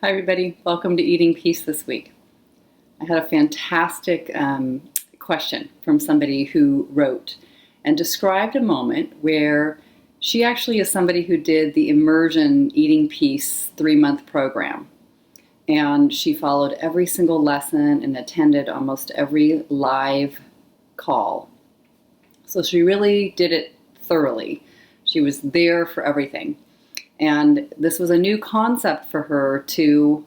Hi everybody, welcome to Eating Peace this week. I had a fantastic question from somebody who wrote and described a moment where she actually is somebody who did the Immersion Eating Peace 3-month program. And she followed every single lesson and attended almost every live call. So she really did it thoroughly. She was there for everything. And this was a new concept for her to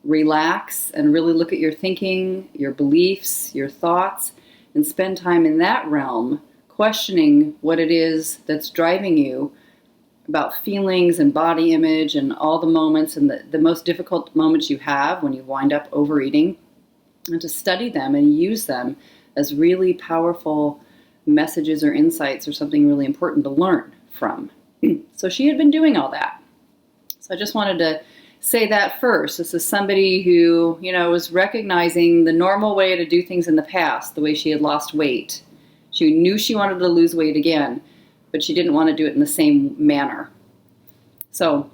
relax and really look at your thinking, your beliefs, your thoughts, and spend time in that realm questioning what it is that's driving you about feelings and body image and all the moments and the most difficult moments you have when you wind up overeating, and to study them and use them as really powerful messages or insights or something really important to learn from. So she had been doing all that. So I just wanted to say that first. This is somebody who, was recognizing the normal way to do things in the past, the way she had lost weight. She knew she wanted to lose weight again, but she didn't want to do it in the same manner. So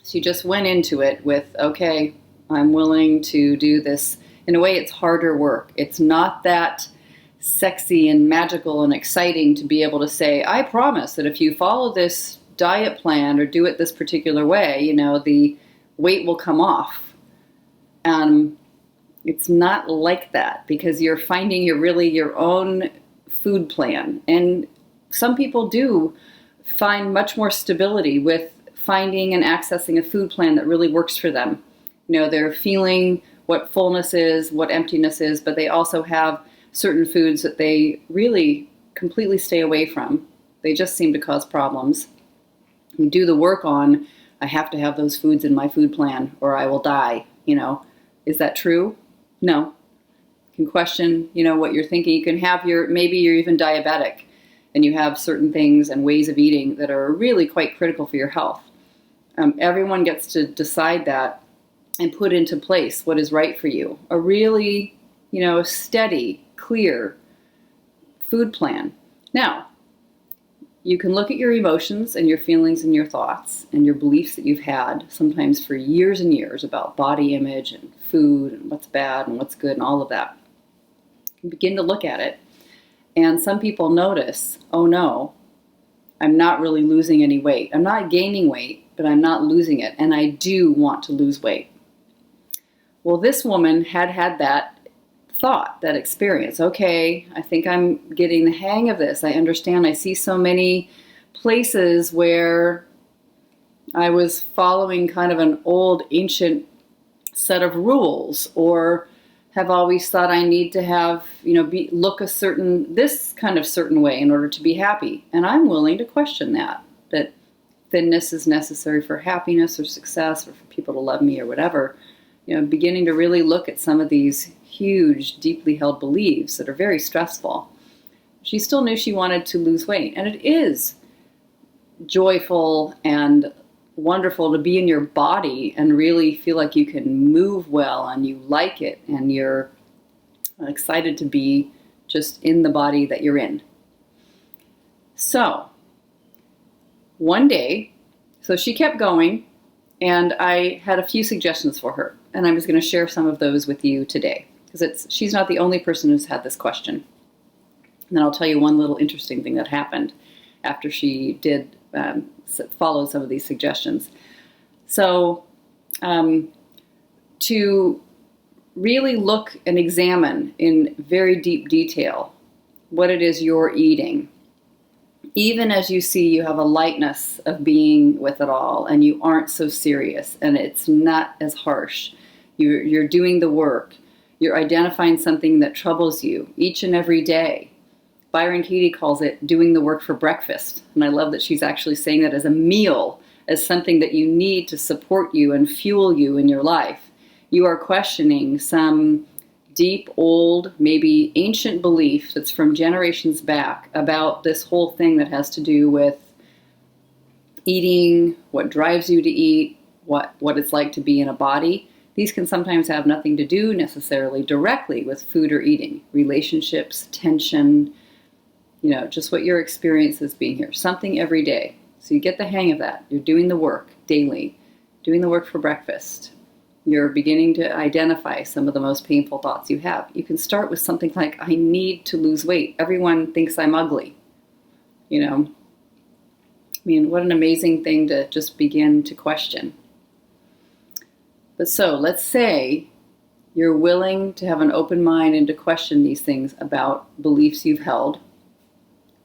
she just went into it with, okay, I'm willing to do this. In a way, it's harder work. It's not that sexy and magical and exciting to be able to say, I promise that if you follow this diet plan or do it this particular way, the weight will come off. It's not like that, because you're finding your own food plan. And some people do find much more stability with finding and accessing a food plan that really works for them. They're feeling what fullness is, what emptiness is, but they also have certain foods that they really completely stay away from. They just seem to cause problems. You do the work on, I have to have those foods in my food plan or I will die. Is that true? No. You can question, what you're thinking. You can have maybe you're even diabetic and you have certain things and ways of eating that are really quite critical for your health. Everyone gets to decide that and put into place what is right for you. A really, steady, clear food plan. Now, you can look at your emotions and your feelings and your thoughts and your beliefs that you've had sometimes for years and years about body image and food and what's bad and what's good and all of that. You can begin to look at it, and some people notice, oh no, I'm not really losing any weight. I'm not gaining weight, but I'm not losing it, and I do want to lose weight. Well, this woman had that thought, that experience. Okay, I think I'm getting the hang of this. I understand. I see so many places where I was following kind of an old ancient set of rules, or have always thought I need to have, look this kind of certain way in order to be happy. And I'm willing to question that thinness is necessary for happiness or success or for people to love me or whatever. Beginning to really look at some of these huge, deeply held beliefs that are very stressful. She still knew she wanted to lose weight. And it is joyful and wonderful to be in your body and really feel like you can move well and you like it and you're excited to be just in the body that you're in. So, one day, so she kept going, and I had a few suggestions for her. And I was going to share some of those with you today, because she's not the only person who's had this question. And then I'll tell you one little interesting thing that happened after she did follow some of these suggestions. So to really look and examine in very deep detail what it is you're eating, even as you see you have a lightness of being with it all and you aren't so serious and it's not as harsh. You're doing the work. You're identifying something that troubles you each and every day. Byron Katie calls it doing the work for breakfast. And I love that she's actually saying that as a meal, as something that you need to support you and fuel you in your life. You are questioning some deep, old, maybe ancient belief that's from generations back about this whole thing that has to do with eating, what drives you to eat, what it's like to be in a body. These can sometimes have nothing to do necessarily directly with food or eating. Relationships, tension, just what your experience is being here. Something every day. So you get the hang of that. You're doing the work daily, doing the work for breakfast. you're beginning to identify some of the most painful thoughts you have. You can start with something like, I need to lose weight. Everyone thinks I'm ugly. You know, I mean, what an amazing thing to just begin to question. But so let's say you're willing to have an open mind and to question these things about beliefs you've held,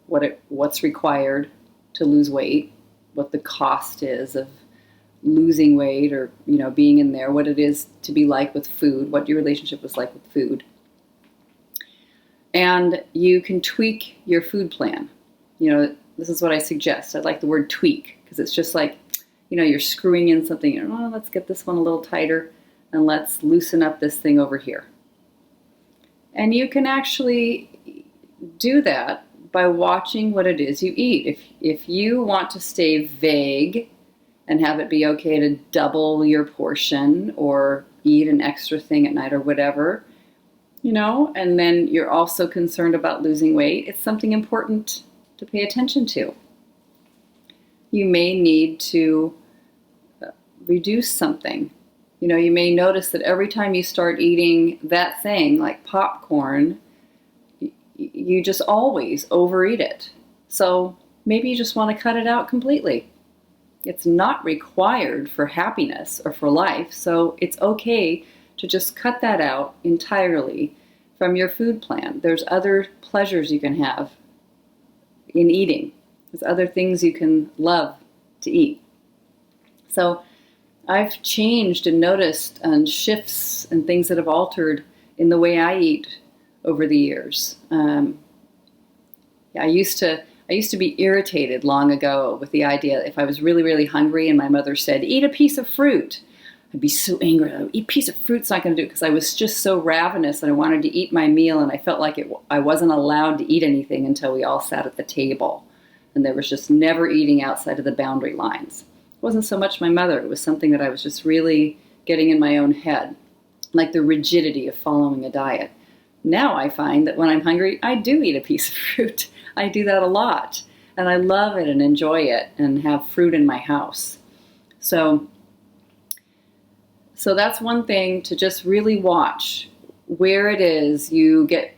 what's required to lose weight, what the cost is of losing weight, or being in there, what it is to be like with food, what your relationship was like with food. And you can tweak your food plan. This is what I suggest. I like the word tweak, because it's just like, you're screwing in something. Let's get this one a little tighter, and let's loosen up this thing over here. And you can actually do that by watching what it is you eat. If you want to stay vague and have it be okay to double your portion or eat an extra thing at night or whatever, and then you're also concerned about losing weight, it's something important to pay attention to. You may need to reduce something. You may notice that every time you start eating that thing, like popcorn, you just always overeat it. So maybe you just want to cut it out completely. It's not required for happiness or for life, so it's okay to just cut that out entirely from your food plan. There's other pleasures you can have in eating. There's other things you can love to eat. So I've changed and noticed shifts and things that have altered in the way I eat over the years. I used to be irritated long ago with the idea that if I was really, really hungry and my mother said, eat a piece of fruit, I'd be so angry. Eat a piece of fruit's not going to do it, because I was just so ravenous and I wanted to eat my meal, and I felt like I wasn't allowed to eat anything until we all sat at the table. And there was just never eating outside of the boundary lines. It wasn't so much my mother. It was something that I was just really getting in my own head, like the rigidity of following a diet. Now I find that when I'm hungry, I do eat a piece of fruit. I do that a lot, and I love it and enjoy it and have fruit in my house. So that's one thing, to just really watch where it is you get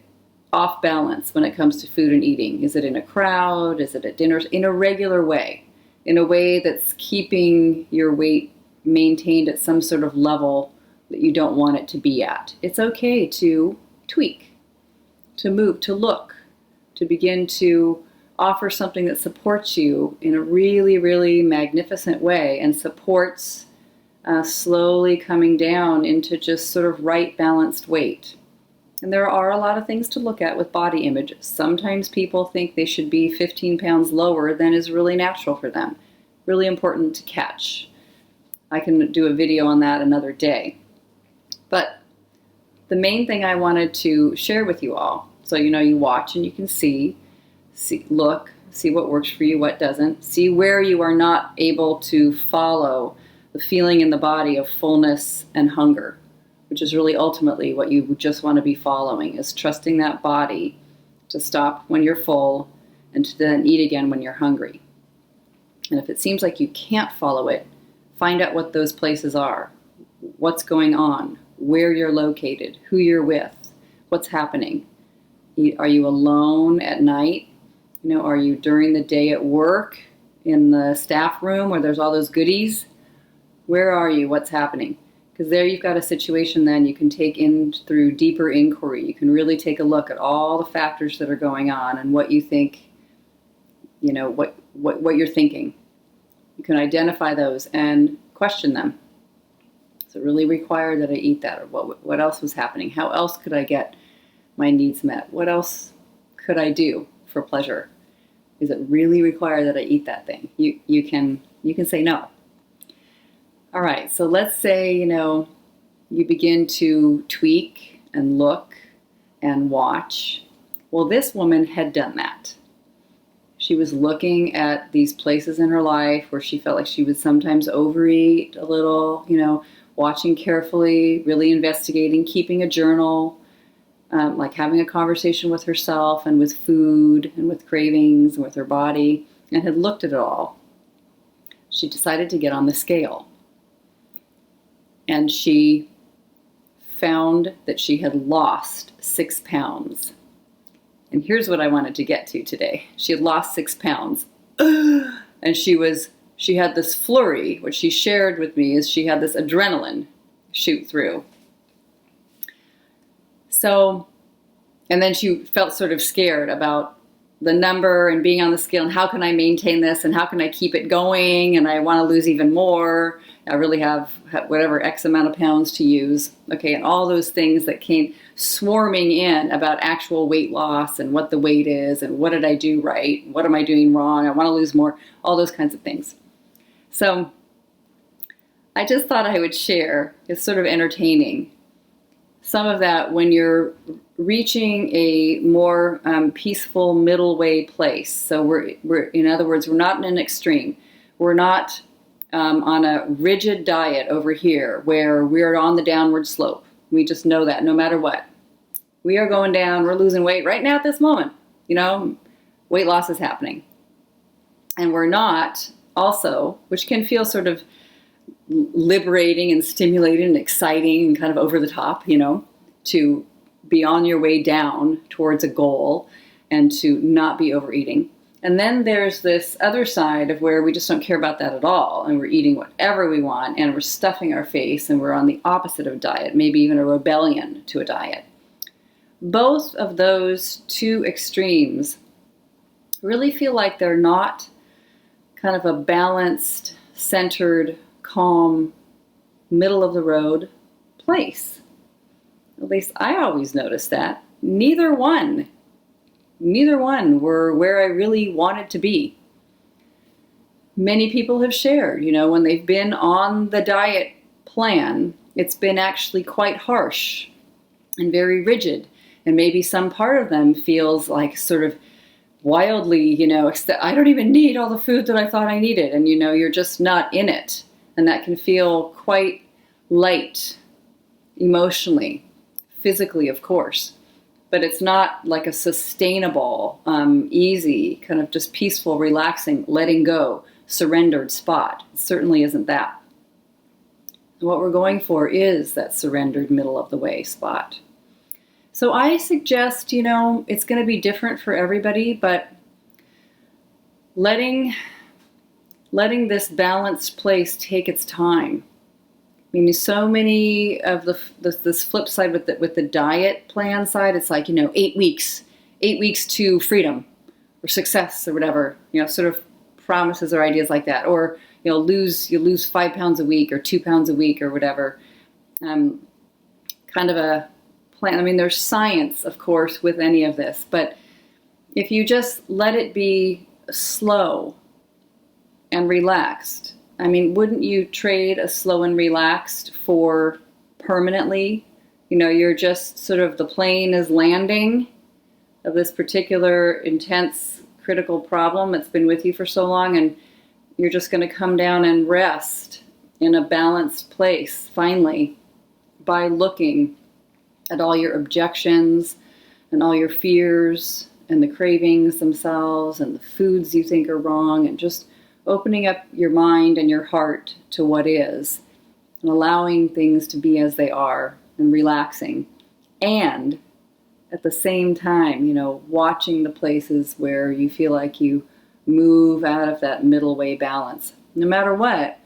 off balance when it comes to food and eating. Is it in a crowd? Is it at dinners? In a regular way, in a way that's keeping your weight maintained at some sort of level that you don't want it to be at. It's okay to tweak, to move, to look, to begin to offer something that supports you in a really, really magnificent way and supports slowly coming down into just sort of right balanced weight. And there are a lot of things to look at with body image. Sometimes people think they should be 15 pounds lower than is really natural for them. Really important to catch. I can do a video on that another day. But the main thing I wanted to share with you all, so you watch and you can see, look, see what works for you, what doesn't, see where you are not able to follow the feeling in the body of fullness and hunger, which is really ultimately what you just want to be following, is trusting that body to stop when you're full and to then eat again when you're hungry. And if it seems like you can't follow it, find out what those places are, what's going on, where you're located, who you're with, what's happening. Are you alone at night? Are you during the day at work in the staff room where there's all those goodies? Where are you? What's happening? Because there you've got a situation then you can take in through deeper inquiry. You can really take a look at all the factors that are going on and what you think, what you're thinking. You can identify those and question them. Does it really require that I eat that? Or what else was happening? How else could I get my needs met? What else could I do for pleasure? Is it really required that I eat that thing? You can say no. All right, so let's say, you begin to tweak and look and watch. Well, this woman had done that. She was looking at these places in her life where she felt like she would sometimes overeat a little, watching carefully, really investigating, keeping a journal, like having a conversation with herself and with food and with cravings and with her body, and had looked at it all. She decided to get on the scale. and she found that she had lost 6 pounds. And here's what I wanted to get to today. She had lost 6 pounds. And she had this flurry. What she shared with me is she had this adrenaline shoot through. So, and then she felt sort of scared about the number and being on the scale and how can I maintain this and how can I keep it going, and I want to lose even more. I really have whatever X amount of pounds to use. Okay, and all those things that came swarming in about actual weight loss and what the weight is and what did I do right, what am I doing wrong, I want to lose more, all those kinds of things. So I just thought I would share, it's sort of entertaining, some of that when you're reaching a more peaceful middle way place. So we're in other words, we're not in an extreme. We're not on a rigid diet over here where we're on the downward slope. We just know that no matter what. We are going down, we're losing weight right now at this moment. You know, weight loss is happening. And we're not also, which can feel sort of liberating and stimulating and exciting and kind of over the top, you know, to be on your way down towards a goal and to not be overeating. And then there's this other side of where we just don't care about that at all, and we're eating whatever we want, and we're stuffing our face, and we're on the opposite of diet, maybe even a rebellion to a diet. Both of those two extremes really feel like they're not kind of a balanced, centered, calm, middle of the road place. At least I always noticed that. Neither one were where I really wanted to be. Many people have shared, you know, when they've been on the diet plan, it's been actually quite harsh and very rigid. And maybe some part of them feels like sort of wildly, you know, I don't even need all the food that I thought I needed. And, you know, you're just not in it. And that can feel quite light emotionally, physically, of course. But it's not like a sustainable, easy, kind of just peaceful, relaxing, letting go, surrendered spot. It certainly isn't that. What we're going for is that surrendered middle of the way spot. So I suggest, you know, it's going to be different for everybody, but letting this balanced place take its time. I mean, so many of this flip side with the diet plan side, it's like, you know, 8 weeks to freedom or success or whatever, you know, sort of promises or ideas like that. Or, you know, you lose 5 pounds a week or 2 pounds a week or whatever. Kind of a plan. I mean, there's science, of course, with any of this, but if you just let it be slow and relaxed, I mean, wouldn't you trade a slow and relaxed for permanently? You know, you're just sort of, the plane is landing of this particular intense, critical problem that's been with you for so long, and you're just going to come down and rest in a balanced place, finally, by looking at all your objections and all your fears and the cravings themselves and the foods you think are wrong, and just opening up your mind and your heart to what is and allowing things to be as they are and relaxing. And at the same time, you know, watching the places where you feel like you move out of that middle way balance. No matter what,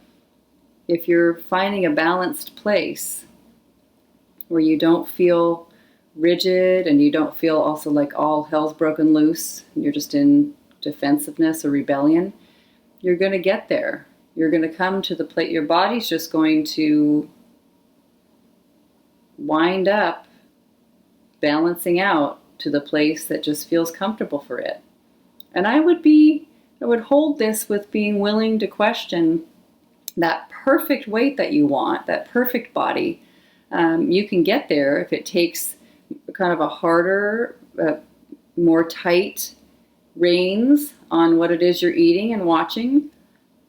if you're finding a balanced place where you don't feel rigid and you don't feel also like all hell's broken loose, and you're just in defensiveness or rebellion, you're going to get there. You're going to come to the place, your body's just going to wind up balancing out to the place that just feels comfortable for it. And I would hold this with being willing to question that perfect weight that you want, that perfect body. You can get there if it takes kind of a harder, more tight reins on what it is you're eating and watching.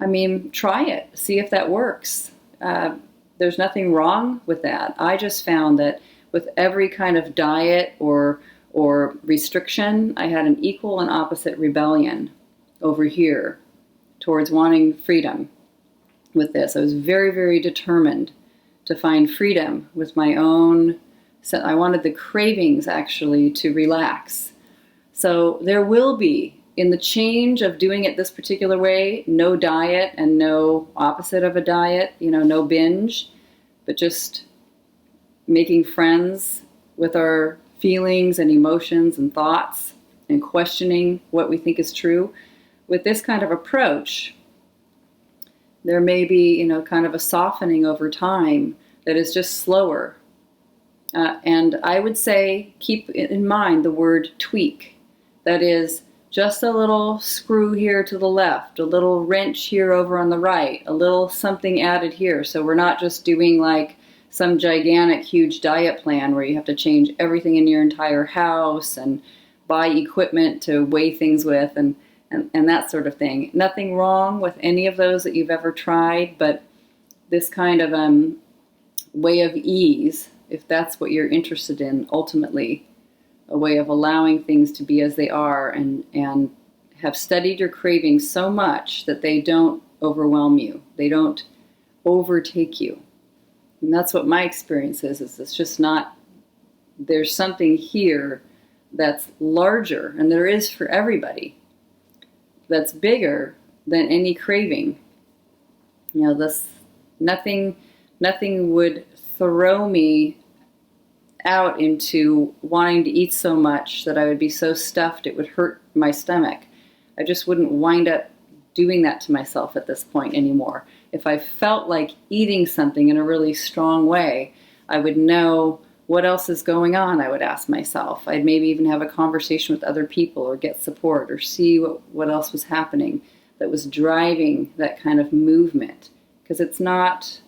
I mean, try it. See if that works. There's nothing wrong with that. I just found that with every kind of diet or restriction, I had an equal and opposite rebellion over here towards wanting freedom with this. I was very, very determined to find freedom with my own. So I wanted the cravings actually to relax. So there will be, in the change of doing it this particular way, no diet and no opposite of a diet, no binge, but just making friends with our feelings and emotions and thoughts and questioning what we think is true. With this kind of approach, there may be, kind of a softening over time that is just slower. And I would say keep in mind the word tweak. That is just a little screw here to the left, a little wrench here over on the right, a little something added here. So we're not just doing like some gigantic, huge diet plan where you have to change everything in your entire house and buy equipment to weigh things with and that sort of thing. Nothing wrong with any of those that you've ever tried, but this kind of way of ease, if that's what you're interested in, ultimately, a way of allowing things to be as they are and have studied your cravings so much that they don't overwhelm you. They don't overtake you. And that's what my experience is it's just not, there's something here that's larger, and there is for everybody, that's bigger than any craving. Nothing would throw me out into wanting to eat so much that I would be so stuffed it would hurt my stomach. I just wouldn't wind up doing that to myself at this point anymore. If I felt like eating something in a really strong way, I would know what else is going on, I would ask myself. I'd maybe even have a conversation with other people or get support or see what else was happening that was driving that kind of movement. Because it's not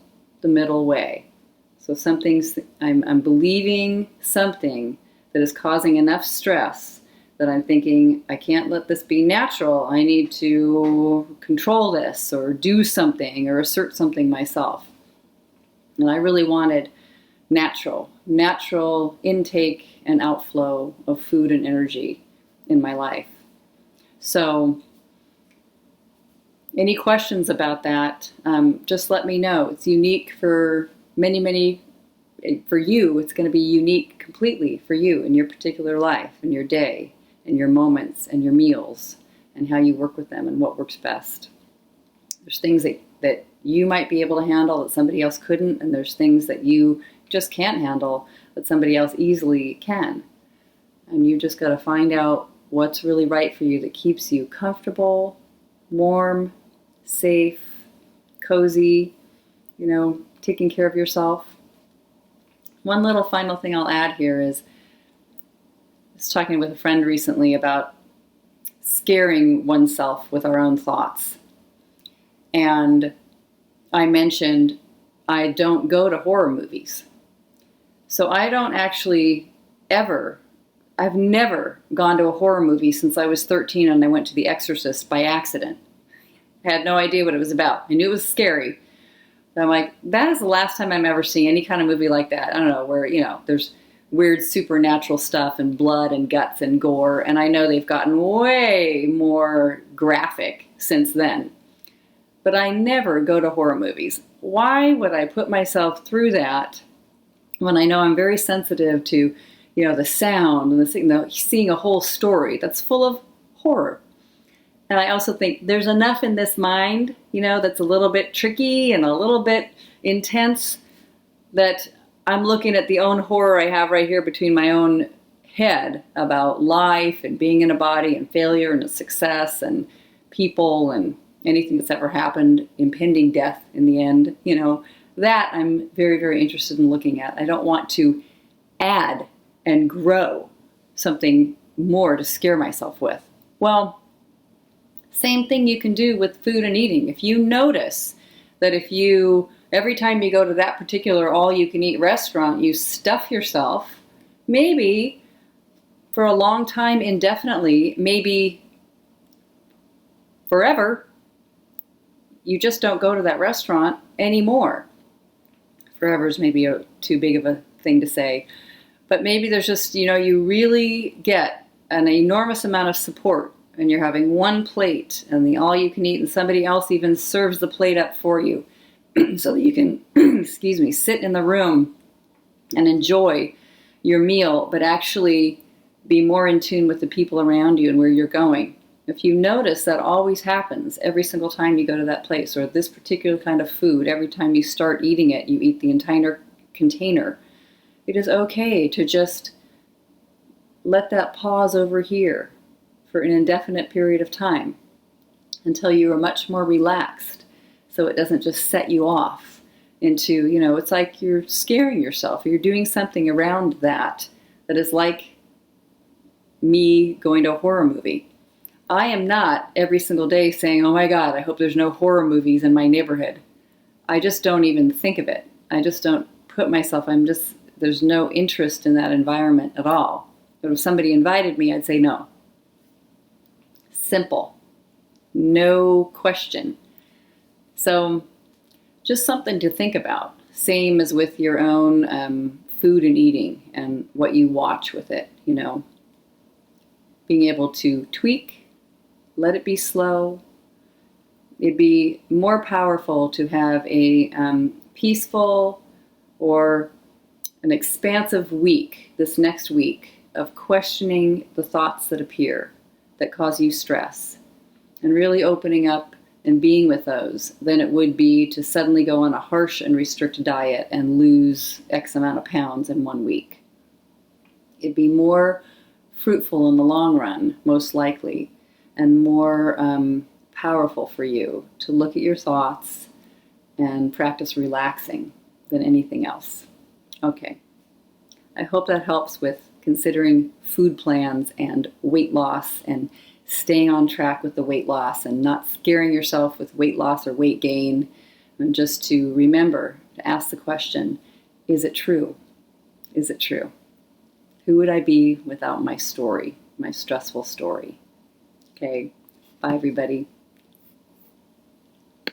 the middle way. So I'm believing something that is causing enough stress that I'm thinking, I can't let this be natural. I need to control this or do something or assert something myself. And I really wanted natural intake and outflow of food and energy in my life. So any questions about that, just let me know. It's unique for many, for you. It's going to be unique completely for you in your particular life, in your day, in your moments, and your meals, and how you work with them and what works best. There's things that you might be able to handle that somebody else couldn't, and there's things that you just can't handle that somebody else easily can. And you just got to find out what's really right for you that keeps you comfortable, warm, safe, cozy, taking care of yourself. One little final thing I'll add here is, I was talking with a friend recently about scaring oneself with our own thoughts. And I mentioned I don't go to horror movies. So I don't actually I've never gone to a horror movie since I was 13 and I went to The Exorcist by accident. I had no idea what it was about. I knew it was scary. But I'm like, that is the last time I'm ever seeing any kind of movie like that. I don't know, where, there's weird supernatural stuff and blood and guts and gore. And I know they've gotten way more graphic since then. But I never go to horror movies. Why would I put myself through that when I know I'm very sensitive to, the sound and seeing a whole story that's full of horror? And I also think there's enough in this mind, that's a little bit tricky and a little bit intense, that I'm looking at the own horror I have right here between my own head about life and being in a body and failure and success and people and anything that's ever happened, impending death in the end, that I'm very, very interested in looking at. I don't want to add and grow something more to scare myself with. Well, same thing you can do with food and eating. If you notice that every time you go to that particular all-you-can-eat restaurant, you stuff yourself, maybe for a long time indefinitely, maybe forever, you just don't go to that restaurant anymore. Forever is maybe too big of a thing to say. But maybe there's just, you really get an enormous amount of support and you're having one plate and the all you can eat and somebody else even serves the plate up for you. so that you can, excuse me, sit in the room and enjoy your meal, but actually be more in tune with the people around you and where you're going. If you notice, that always happens every single time you go to that place, or this particular kind of food, every time you start eating it, you eat the entire container. It is okay to just let that pause over here for an indefinite period of time until you are much more relaxed, so it doesn't just set you off into, it's like you're scaring yourself. You're doing something around that is like me going to a horror movie. I am not every single day saying, oh my God, I hope there's no horror movies in my neighborhood. I just don't even think of it. I just don't put myself, there's no interest in that environment at all. But if somebody invited me, I'd say no. Simple. No question. So just something to think about. Same as with your own food and eating and what you watch with it, Being able to tweak, let it be slow. It'd be more powerful to have a peaceful or an expansive week, this next week, of questioning the thoughts that appear that cause you stress and really opening up and being with those than it would be to suddenly go on a harsh and restricted diet and lose X amount of pounds in 1 week. It'd be more fruitful in the long run, most likely, and more powerful for you to look at your thoughts and practice relaxing than anything else. Okay. I hope that helps with considering food plans and weight loss and staying on track with the weight loss and not scaring yourself with weight loss or weight gain, and just to remember to ask the question, is it true? Is it true? Who would I be without my story, my stressful story? Okay, bye everybody.